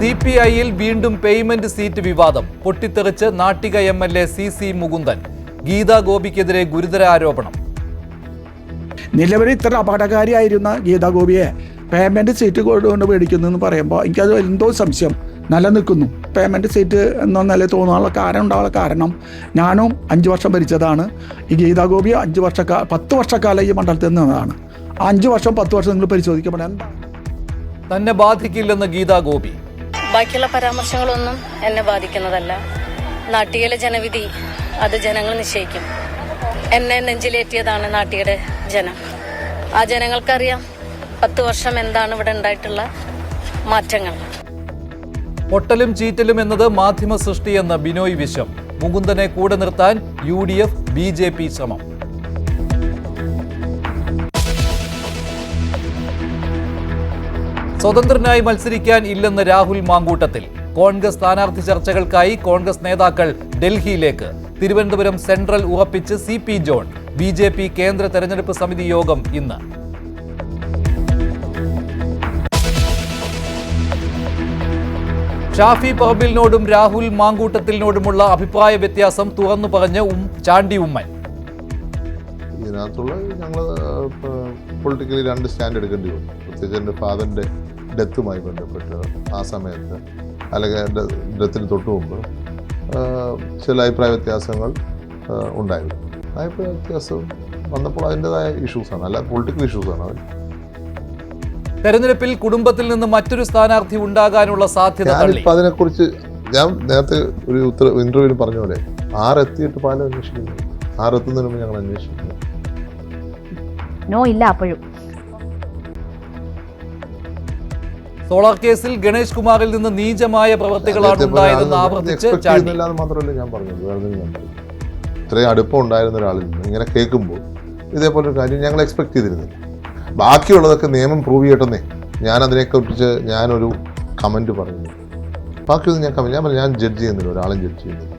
CPI-യിൽ വീണ്ടും payment seat വിവാദം. പൊട്ടിത്തെറിച്ച് നാട്ടിക MLA CC മുകുന്ദൻ. ഗീതാ ഗോപിക്കെതിരെ ഗുരുതര ആരോപണം. നിലവിൽ ഇത്ര അപകടകാരിയായിരുന്ന ഗീതാ ഗോപിയെ പേയ്മെന്റ് സീറ്റ് കൊണ്ട് മേടിക്കുന്നു പറയുമ്പോൾ എനിക്കത് എന്തോ സംശയം നിലനിൽക്കുന്നു. പേയ്മെന്റ് സീറ്റ് എന്നോ നില തോന്നാനുള്ള കാരണം ഞാനും 5 വർഷം ഭരിച്ചതാണ്. ഈ ഗീതാ ഗോപി 10 വർഷക്കാലം ഈ മണ്ഡലത്തിൽ നിന്നതാണ്. 5 വർഷം 10 വർഷം നിങ്ങൾ പരിശോധിക്കപ്പെടാൻ തന്നെ ബാധിക്കില്ലെന്ന് ഗീതാ ഗോപി. ബാക്കിയുള്ള പരാമർശങ്ങളൊന്നും എന്നെ ബാധിക്കുന്നതല്ല. നാട്ടികയിലെ ജനവിധി അത് ജനങ്ങൾ നിശ്ചയിക്കും. എന്നെ നെഞ്ചിലേറ്റിയതാണ് നാട്ടിയുടെ ജനം. ആ ജനങ്ങൾക്കറിയാം 10 വർഷം എന്താണ് ഇവിടെ ഉണ്ടായിട്ടുള്ള മാറ്റങ്ങൾ. പൊട്ടലും ചീറ്റലും എന്നത് മാധ്യമ സൃഷ്ടിയെന്ന് ബിനോയ് വിശ്വം. മുകുന്ദനെ കൂടെ നിർത്താൻ UDF BJP ശ്രമം. സ്വതന്ത്രനായി മത്സരിക്കാൻ ഇല്ലെന്ന് രാഹുൽ മാങ്കൂട്ടത്തിൽ. കോൺഗ്രസ് സ്ഥാനാർത്ഥി ചർച്ചകൾക്കായി കോൺഗ്രസ് നേതാക്കൾ ഡൽഹിയിലേക്ക്. തിരുവനന്തപുരം സെൻട്രൽ ഉറപ്പിച്ച് CP ജോൺ. BJP കേന്ദ്ര തെരഞ്ഞെടുപ്പ് സമിതി യോഗം ഇന്ന്. ഷാഫി പറമ്പിലിനോടും രാഹുൽ മാങ്കൂട്ടത്തിലിനോടുമുള്ള അഭിപ്രായ വ്യത്യാസം തുറന്നു പറഞ്ഞ് ചാണ്ടി ഉമ്മൻ. ഇതിനകത്തുള്ള ഞങ്ങൾ പൊളിറ്റിക്കലി 2 സ്റ്റാൻഡ് എടുക്കേണ്ടി വന്നു. പ്രത്യേകിച്ച് എൻ്റെ ഫാദറിൻ്റെ ഡെത്തുമായി ബന്ധപ്പെട്ട് ആ സമയത്ത് അല്ലെങ്കിൽ എൻ്റെ ഡെത്തിന് തൊട്ട് മുമ്പ് ചില അഭിപ്രായ വ്യത്യാസങ്ങൾ ഉണ്ടായിരുന്നു. അഭിപ്രായ വ്യത്യാസം വന്നപ്പോൾ അതിൻ്റെതായ ഇഷ്യൂസാണ്, അല്ല പൊളിറ്റിക്കൽ ഇഷ്യൂസാണ് അത്. തെരഞ്ഞെടുപ്പിൽ കുടുംബത്തിൽ നിന്ന് മറ്റൊരു സ്ഥാനാർത്ഥി ഉണ്ടാകാനുള്ള സാധ്യത. ഞാനിപ്പോൾ അതിനെക്കുറിച്ച് ഞാൻ നേരത്തെ ഒരു ഇന്റർവ്യൂവിൽ പറഞ്ഞ പോലെ 6 എത്തിയിട്ട് പാലം അന്വേഷിക്കുന്നു. 6 എത്തുന്നതിന് മുമ്പ് ഞങ്ങൾ അന്വേഷിക്കുന്നു. നോ ഇല്ല അപ്പോഴും. സോളാർ കേസിൽ ഗണേഷ് കുമാറിൽ നിന്ന് നീചമായ പ്രവൃത്തികളാണ് ഉണ്ടായതെന്ന് ആവർത്തിച്ച് ചാണ്ടി. മാത്രമല്ല ഞാൻ പറഞ്ഞത്, ഇത്രയും അടുപ്പം ഉണ്ടായിരുന്ന ഒരാളിൽ നിന്ന് ഇങ്ങനെ കേൾക്കുമ്പോൾ ഇതേപോലൊരു കാര്യം ഞങ്ങൾ എക്സ്പെക്ട് ചെയ്തിരുന്നില്ല. ബാക്കിയുള്ളതൊക്കെ നിയമം പ്രൂവ് ചെയ്യട്ടെന്നേ ഞാൻ അതിനെക്കുറിച്ച് ഞാനൊരു കമൻറ്റ് പറഞ്ഞു. ബാക്കിയൊന്നും ഞാൻ ജഡ്ജ് ചെയ്യുന്നില്ല, ഒരാളും ജഡ്ജ് ചെയ്യുന്നില്ല.